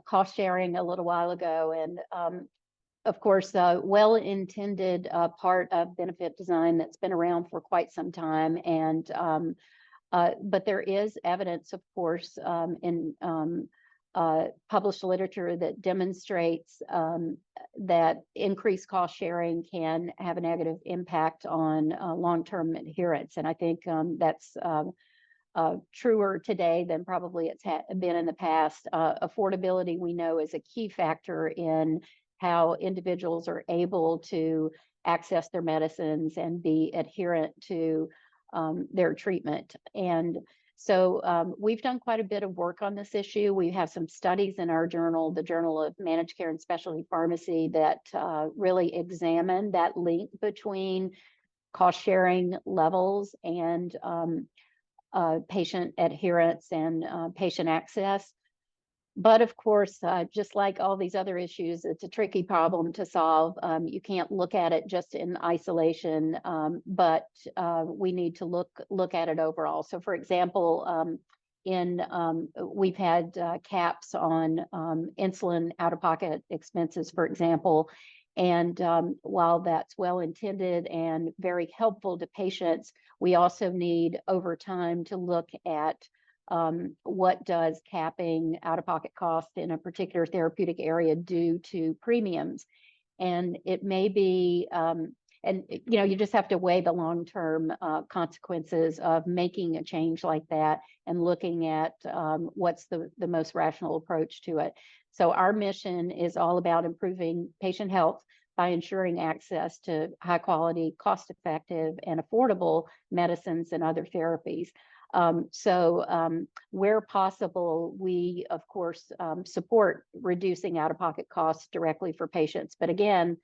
cost sharing a little while ago, and of course, well-intended part of benefit design that's been around for quite some time, and but there is evidence, of course, in published literature that demonstrates that increased cost sharing can have a negative impact on long-term adherence, and I think that's truer today than probably it's been in the past. Affordability, we know, is a key factor in how individuals are able to access their medicines and be adherent to their treatment. And so we've done quite a bit of work on this issue. We have some studies in our journal, the Journal of Managed Care and Specialty Pharmacy, that really examine that link between cost sharing levels and patient adherence and patient access. But of course, just like all these other issues, it's a tricky problem to solve. You can't look at it just in isolation, but we need to look at it overall. So, for example, we've had caps on insulin out-of-pocket expenses, for example. And while that's well intended and very helpful to patients, we also need over time to look at what does capping out-of-pocket cost in a particular therapeutic area do to premiums. And it may be, and you just have to weigh the long-term consequences of making a change like that and looking at what's the most rational approach to it. So our mission is all about improving patient health by ensuring access to high quality, cost effective, and affordable medicines and other therapies. Where possible, we of course support reducing out-of-pocket costs directly for patients. But again,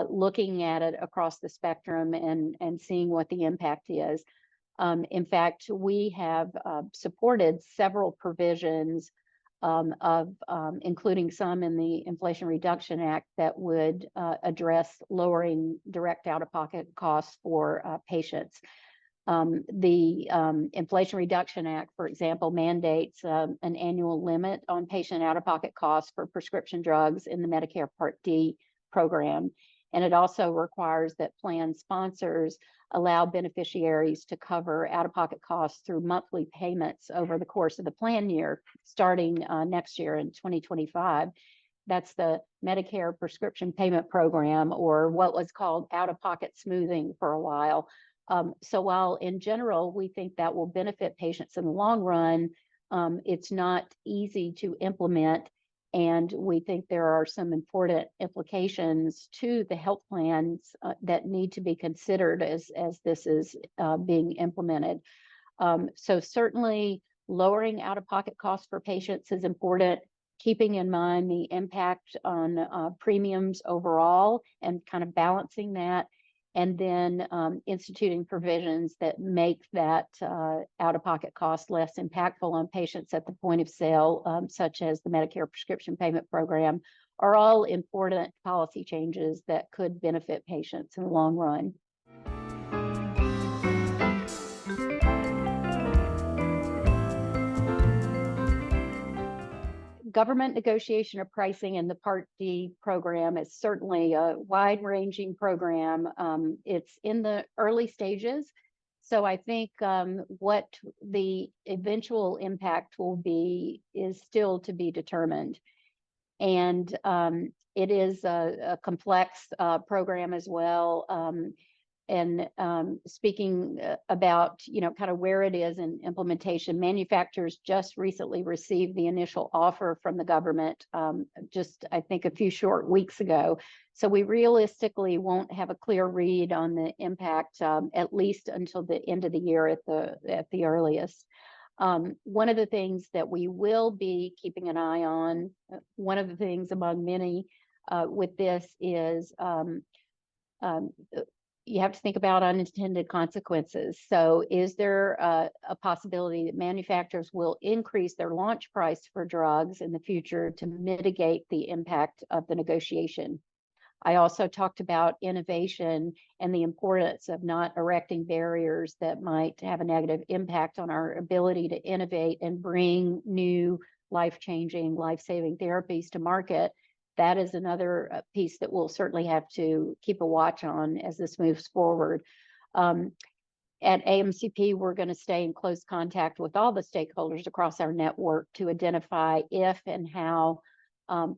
looking at it across the spectrum and seeing what the impact is. In fact, we have supported several provisions including some in the Inflation Reduction Act that would address lowering direct out-of-pocket costs for patients. The Inflation Reduction Act, for example, mandates an annual limit on patient out-of-pocket costs for prescription drugs in the Medicare Part D program. And it also requires that plan sponsors allow beneficiaries to cover out-of-pocket costs through monthly payments over the course of the plan year, starting next year in 2025. That's the Medicare Prescription Payment Program, or what was called out-of-pocket smoothing for a while. So while in general, we think that will benefit patients in the long run, it's not easy to implement. And we think there are some important implications to the health plans that need to be considered as this is being implemented. So certainly lowering out-of-pocket costs for patients is important, keeping in mind the impact on premiums overall and kind of balancing that, and then instituting provisions that make that out-of-pocket cost less impactful on patients at the point of sale, such as the Medicare Prescription Payment Program, are all important policy changes that could benefit patients in the long run. Government negotiation of pricing in the Part D program is certainly a wide-ranging program. It's in the early stages, so I think what the eventual impact will be is still to be determined. And it is a complex program as well. And speaking about, kind of where it is in implementation, manufacturers just recently received the initial offer from the government just, I think, a few short weeks ago. So we realistically won't have a clear read on the impact at least until the end of the year at the earliest. One of the things that we will be keeping an eye on, one of the things among many with this is you have to think about unintended consequences. So is there a possibility that manufacturers will increase their launch price for drugs in the future to mitigate the impact of the negotiation? I also talked about innovation and the importance of not erecting barriers that might have a negative impact on our ability to innovate and bring new life-changing, life-saving therapies to market, that is another piece that we'll certainly have to keep a watch on as this moves forward. At AMCP, we're going to stay in close contact with all the stakeholders across our network to identify if and how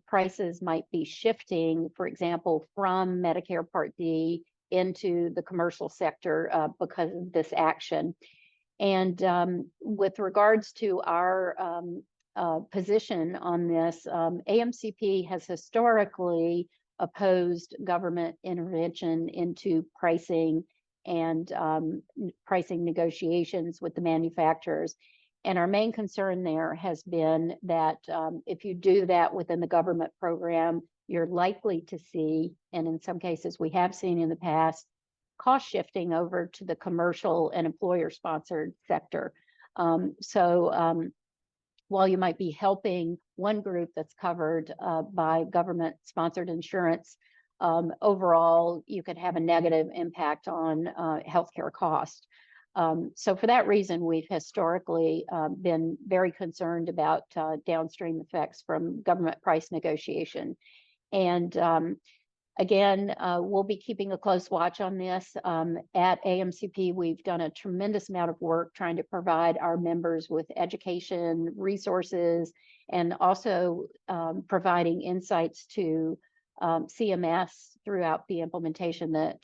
prices might be shifting, for example, from Medicare Part D into the commercial sector because of this action. And with regards to our position on this, AMCP has historically opposed government intervention into pricing and pricing negotiations with the manufacturers. And our main concern there has been that if you do that within the government program, you're likely to see, and in some cases we have seen in the past, cost shifting over to the commercial and employer-sponsored sector. While you might be helping one group that's covered by government-sponsored insurance, overall, you could have a negative impact on healthcare cost. So for that reason, we've historically been very concerned about downstream effects from government price negotiation. And again, we'll be keeping a close watch on this. At AMCP, we've done a tremendous amount of work trying to provide our members with education, resources, and also providing insights to CMS throughout the implementation that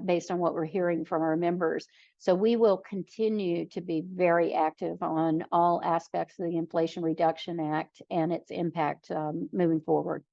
based on what we're hearing from our members. So we will continue to be very active on all aspects of the Inflation Reduction Act and its impact moving forward.